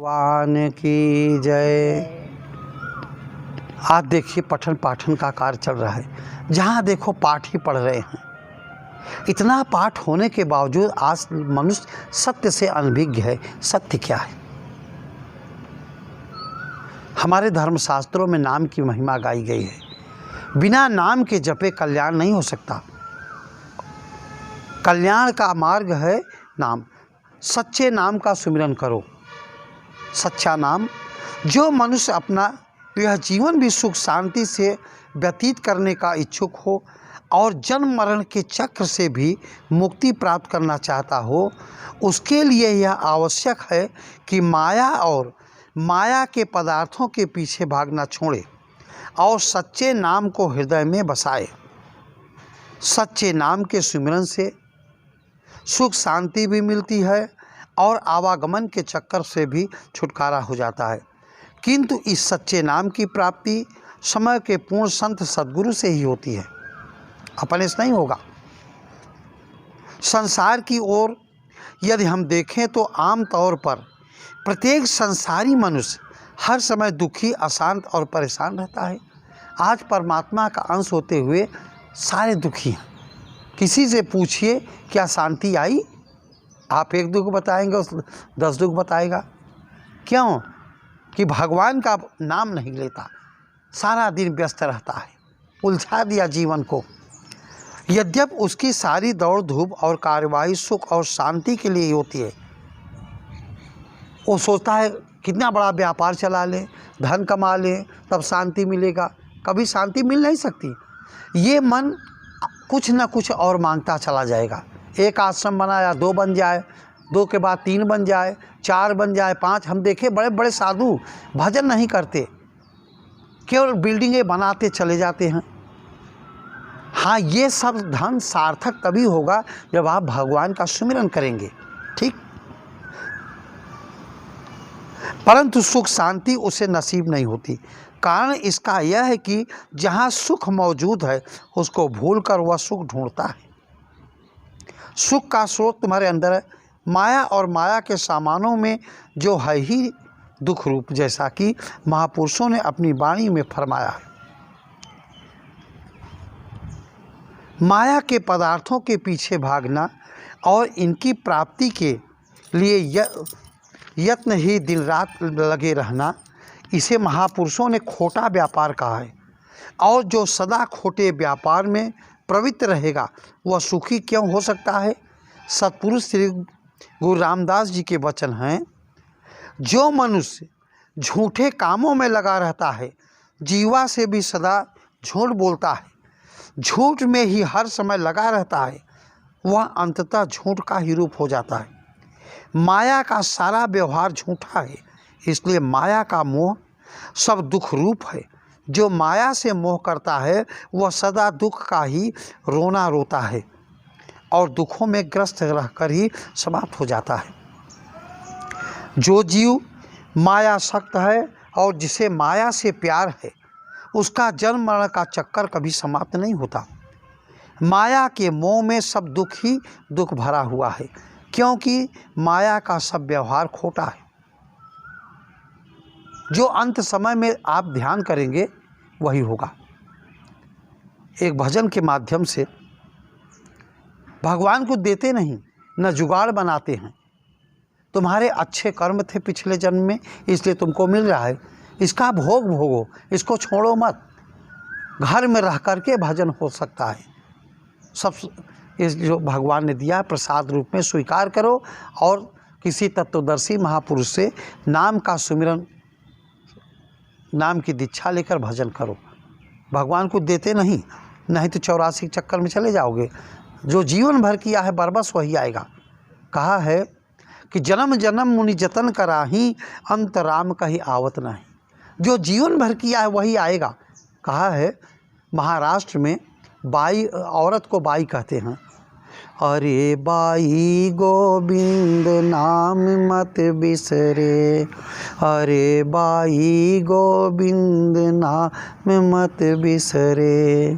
भगवान की जय। आज देखिए पठन पाठन का कार्य चल रहा है, जहाँ देखो पाठ ही पढ़ रहे हैं। इतना पाठ होने के बावजूद आज मनुष्य सत्य से अनभिज्ञ है। सत्य क्या है? हमारे धर्मशास्त्रों में नाम की महिमा गाई गई है। बिना नाम के जपे कल्याण नहीं हो सकता। कल्याण का मार्ग है नाम। सच्चे नाम का सुमिरन करो। सच्चा नाम, जो मनुष्य अपना यह जीवन भी सुख शांति से व्यतीत करने का इच्छुक हो और जन्म मरण के चक्र से भी मुक्ति प्राप्त करना चाहता हो, उसके लिए यह आवश्यक है कि माया और माया के पदार्थों के पीछे भागना छोड़े और सच्चे नाम को हृदय में बसाए। सच्चे नाम के सुमिरन से सुख शांति भी मिलती है और आवागमन के चक्कर से भी छुटकारा हो जाता है। किंतु इस सच्चे नाम की प्राप्ति समय के पूर्ण संत सद्गुरु से ही होती है, अपने से नहीं होगा। संसार की ओर यदि हम देखें तो आम तौर पर प्रत्येक संसारी मनुष्य हर समय दुखी, अशांत और परेशान रहता है। आज परमात्मा का अंश होते हुए सारे दुखी हैं। किसी से पूछिए क्या शांति आई? आप एक दुख बताएंगे, उस 10 दुख बताएगा। क्यों? कि भगवान का नाम नहीं लेता, सारा दिन व्यस्त रहता है, उलझा दिया जीवन को। यद्यपि उसकी सारी दौड़ धूप और कार्यवाही सुख और शांति के लिए होती है। वो सोचता है कितना बड़ा व्यापार चला ले, धन कमा ले, तब शांति मिलेगा। कभी शांति मिल नहीं सकती। ये मन कुछ न कुछ और मांगता चला जाएगा। एक आश्रम बनाया, 2 बन जाए, 2 के बाद 3 बन जाए, 4 बन जाए, 5। हम देखे बड़े बड़े साधु भजन नहीं करते, केवल बिल्डिंगें बनाते चले जाते हैं। हाँ, ये सब धन सार्थक तभी होगा जब आप भगवान का सुमिरन करेंगे, ठीक। परंतु सुख शांति उसे नसीब नहीं होती। कारण इसका यह है कि जहाँ सुख मौजूद है उसको भूलकर वह सुख ढूंढता है। सुख का स्रोत तुम्हारे अंदर है। माया और माया के सामानों में जो है ही दुख रूप, जैसा कि महापुरुषों ने अपनी वाणी में फरमाया है। माया के पदार्थों के पीछे भागना और इनकी प्राप्ति के लिए यत्न ही दिन रात लगे रहना, इसे महापुरुषों ने खोटा व्यापार कहा है। और जो सदा खोटे व्यापार में प्रवृत्त रहेगा वह सुखी क्यों हो सकता है? सतपुरुष श्री गुरु रामदास जी के वचन हैं, जो मनुष्य झूठे कामों में लगा रहता है, जीवा से भी सदा झूठ बोलता है, झूठ में ही हर समय लगा रहता है, वह अंततः झूठ का ही रूप हो जाता है। माया का सारा व्यवहार झूठा है, इसलिए माया का मोह सब दुख रूप है। जो माया से मोह करता है वह सदा दुख का ही रोना रोता है और दुखों में ग्रस्त रहकर ही समाप्त हो जाता है। जो जीव माया सक्त है और जिसे माया से प्यार है, उसका जन्म मरण का चक्कर कभी समाप्त नहीं होता। माया के मोह में सब दुख ही दुख भरा हुआ है, क्योंकि माया का सब व्यवहार खोटा है। जो अंत समय में आप ध्यान करेंगे वही होगा। एक भजन के माध्यम से भगवान को देते नहीं, न जुगाड़ बनाते हैं। तुम्हारे अच्छे कर्म थे पिछले जन्म में, इसलिए तुमको मिल रहा है। इसका भोग भोगो, इसको छोड़ो मत। घर में रह करके भजन हो सकता है। सब इस जो भगवान ने दिया प्रसाद रूप में स्वीकार करो और किसी तत्वदर्शी महापुरुष से नाम का सुमिरन, नाम की दीक्षा लेकर भजन करो। भगवान को देते नहीं तो 84 चक्कर में चले जाओगे। जो जीवन भर किया है बरबस वही आएगा। कहा है कि जन्म जन्म मुनि जतन कराही, अंत राम कहीं आवत नहीं। जो जीवन भर किया है वही आएगा। कहा है महाराष्ट्र में बाई, औरत को बाई कहते हैं, अरे बाई गोविंद नाम मत बिसरे, अरे बाई गोविंद नाम मत बिसरे।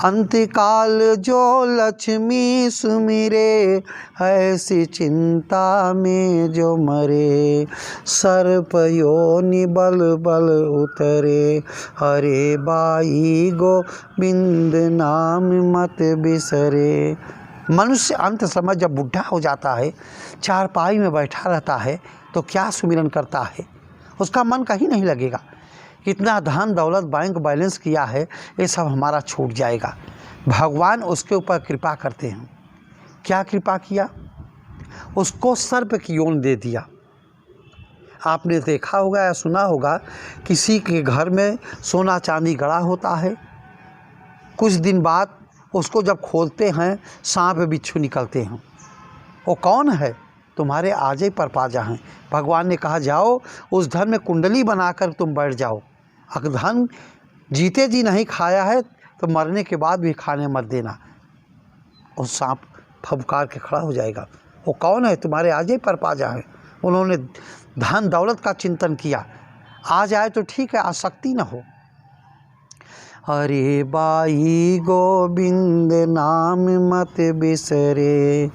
अंतकाल जो लक्ष्मी सुमिरे, ऐसी चिंता में जो मरे, सर्प योनि बल बल उतरे, अरे बाई गोविंद नाम मत बिसरे। मनुष्य अंत समय जब बुढ़ा हो जाता है, चारपाई में बैठा रहता है, तो क्या सुमिरन करता है, उसका मन कहीं नहीं लगेगा। कितना धन दौलत बैंक बैलेंस किया है, ये सब हमारा छूट जाएगा। भगवान उसके ऊपर कृपा करते हैं। क्या कृपा किया? उसको सर्प की योनि दे दिया। आपने देखा होगा या सुना होगा, किसी के घर में सोना चांदी गड़ा होता है, कुछ दिन बाद उसको जब खोलते हैं, सांप बिच्छू निकलते हैं। वो कौन है? तुम्हारे आजे पर पाजा हैं। भगवान ने कहा जाओ उस धन में कुंडली बनाकर तुम बैठ जाओ। अगर धन जीते जी नहीं खाया है तो मरने के बाद भी खाने मत देना। उस सांप फबकार के खड़ा हो जाएगा। वो कौन है? तुम्हारे आजे पर पाजा है। उन्होंने धन दौलत का चिंतन किया। आ जाए तो ठीक है, आसक्ति न हो। अरे बाई गोविंद नाम मत बिसरे,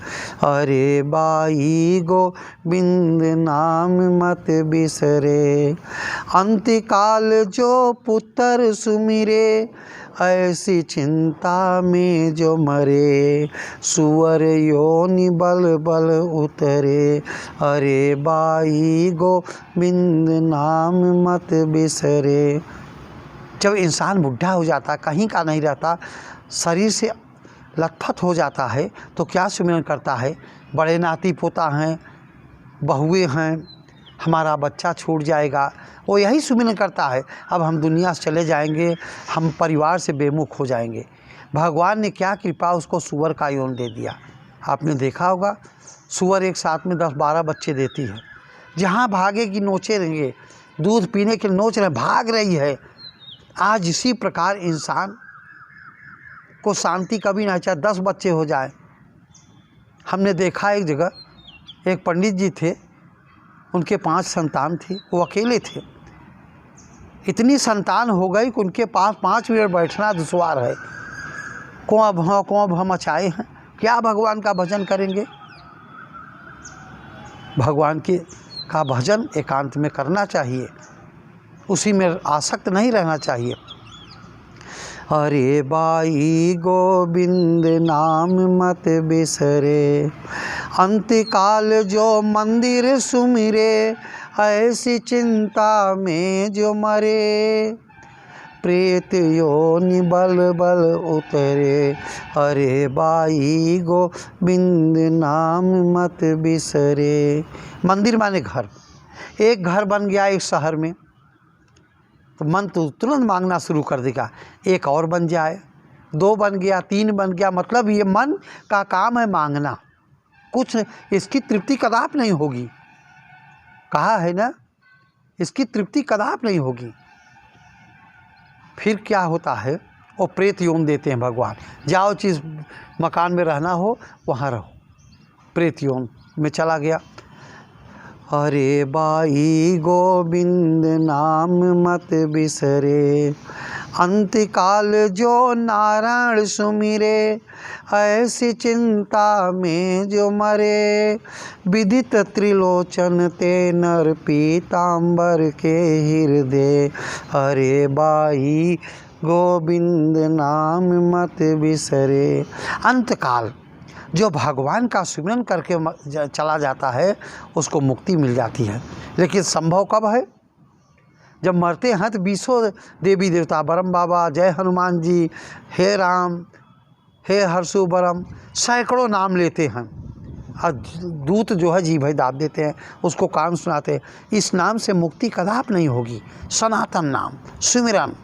अरे बाई गोविंद नाम मत बिसरे। अंतकाल जो पुत्र सुमिरे, ऐसी चिंता में जो मरे, सुअर योनि बल बल उतरे, अरे बाई गोविंद नाम मत बिसरे। जब इंसान बुढ़ा हो जाता, कहीं का नहीं रहता, शरीर से लथपथ हो जाता है, तो क्या सुमिरन करता है? बड़े नाती पोता हैं, बहुएं हैं, हमारा बच्चा छूट जाएगा, वो यही सुमिरन करता है। अब हम दुनिया से चले जाएंगे, हम परिवार से बेमुख हो जाएंगे। भगवान ने क्या कृपा, उसको सुअर का योनि दे दिया। आपने देखा होगा, सुअर एक साथ में 10-12 बच्चे देती है। जहाँ भागेगी नोचे रहेंगे, दूध पीने के लिए नोच रहे, भाग रही है। आज इसी प्रकार इंसान को शांति कभी नहीं चाहे, 10 बच्चे हो जाए। हमने देखा एक जगह, एक पंडित जी थे, उनके 5 संतान थी, वो अकेले थे। इतनी संतान हो गई कि उनके पास 5 मिनट बैठना दुश्वार है। कौं भौ मचाए हैं, क्या भगवान का भजन करेंगे? भगवान का भजन एकांत में करना चाहिए, उसी में आसक्त नहीं रहना चाहिए। अरे बाई गोविंद नाम मत बिसरे, अंतकाल जो मंदिर सुमिरे, ऐसी चिंता में जो मरे, प्रेत योनि बल बल उतरे, अरे बाई गोविंद नाम मत बिसरे। मंदिर माने घर। एक घर बन गया एक शहर में, तो मन तो तुरंत मांगना शुरू कर देगा, एक और बन जाए, 2 बन गया, 3 बन गया। मतलब ये मन का काम है मांगना, कुछ इसकी तृप्ति कदाप नहीं होगी। कहा है ना, इसकी तृप्ति कदाप नहीं होगी। फिर क्या होता है, वो प्रेत योनि देते हैं भगवान। जाओ जिस मकान में रहना हो वहाँ रहो। प्रेत योनि में चला गया। अरे बाई गोविंद नाम मत बिसरे, अंतकाल जो नारायण सुमिरे, ऐसी चिंता में जो मरे, विदित त्रिलोचन ते नर पीतांबर के हृदय, अरे बाई गोविंद नाम मत बिसरे। अंतकाल जो भगवान का सुमिरन करके चला जाता है, उसको मुक्ति मिल जाती है। लेकिन संभव कब है? जब मरते हैं तो 20 देवी देवता, बरम बाबा, जय हनुमान जी, हे राम, हे हर्षु बरम, सैकड़ों नाम लेते हैं। और दूत जो है जी भाई दाब देते हैं, उसको कान सुनाते हैं। इस नाम से मुक्ति कदाप नहीं होगी। सनातन नाम सुमिरन,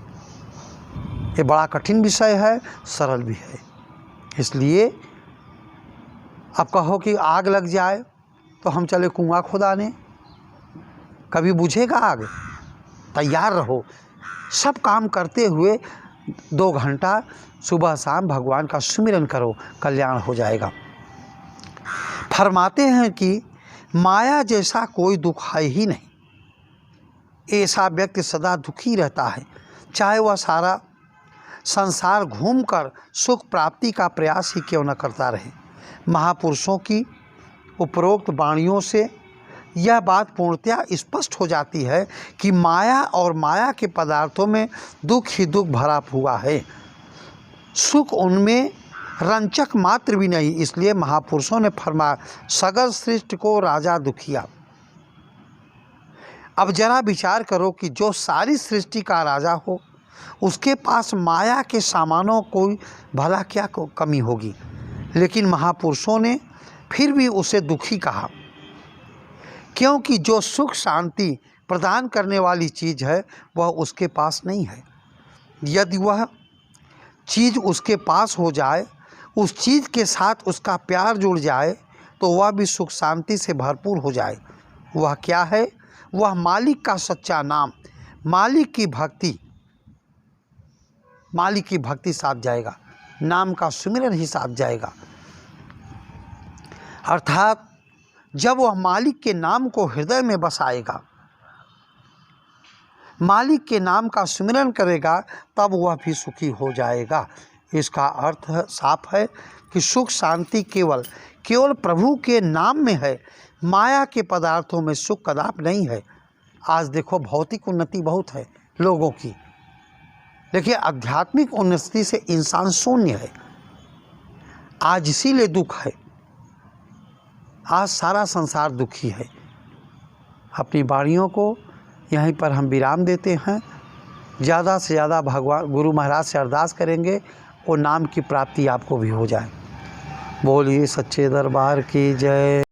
ये बड़ा कठिन विषय है, सरल भी है। इसलिए अब कहो कि आग लग जाए तो हम चले कुआं खुदाने, कभी बुझेगा आग? तैयार रहो। सब काम करते हुए 2 घंटा सुबह शाम भगवान का सुमिरन करो, कल्याण हो जाएगा। फरमाते हैं कि माया जैसा कोई दुख है ही नहीं। ऐसा व्यक्ति सदा दुखी रहता है, चाहे वह सारा संसार घूमकर सुख प्राप्ति का प्रयास ही क्यों न करता रहे। महापुरुषों की उपरोक्त वाणियों से यह बात पूर्णतया स्पष्ट हो जाती है कि माया और माया के पदार्थों में दुख ही दुख भरा हुआ है, सुख उनमें रंचक मात्र भी नहीं। इसलिए महापुरुषों ने फरमाया, सगर सृष्टि को राजा दुखिया। अब जरा विचार करो कि जो सारी सृष्टि का राजा हो, उसके पास माया के सामानों को भला क्या कमी होगी, लेकिन महापुरुषों ने फिर भी उसे दुखी कहा, क्योंकि जो सुख शांति प्रदान करने वाली चीज़ है वह उसके पास नहीं है। यदि वह चीज़ उसके पास हो जाए, उस चीज़ के साथ उसका प्यार जुड़ जाए, तो वह भी सुख शांति से भरपूर हो जाए। वह क्या है? वह मालिक का सच्चा नाम, मालिक की भक्ति साथ जाएगा, नाम का सुमिरन ही साथ जाएगा। अर्थात जब वह मालिक के नाम को हृदय में बसाएगा, मालिक के नाम का सुमिरन करेगा, तब वह भी सुखी हो जाएगा। इसका अर्थ साफ है कि सुख शांति केवल प्रभु के नाम में है, माया के पदार्थों में सुख कदापि नहीं है। आज देखो भौतिक उन्नति बहुत है लोगों की, लेकिन आध्यात्मिक उन्नति से इंसान शून्य है। आज इसीलिए दुख है, आज सारा संसार दुखी है। अपनी वाणियों को यहीं पर हम विराम देते हैं। ज़्यादा से ज़्यादा भगवान गुरु महाराज से अरदास करेंगे और नाम की प्राप्ति आपको भी हो जाए। बोलिए सच्चे दरबार की जय।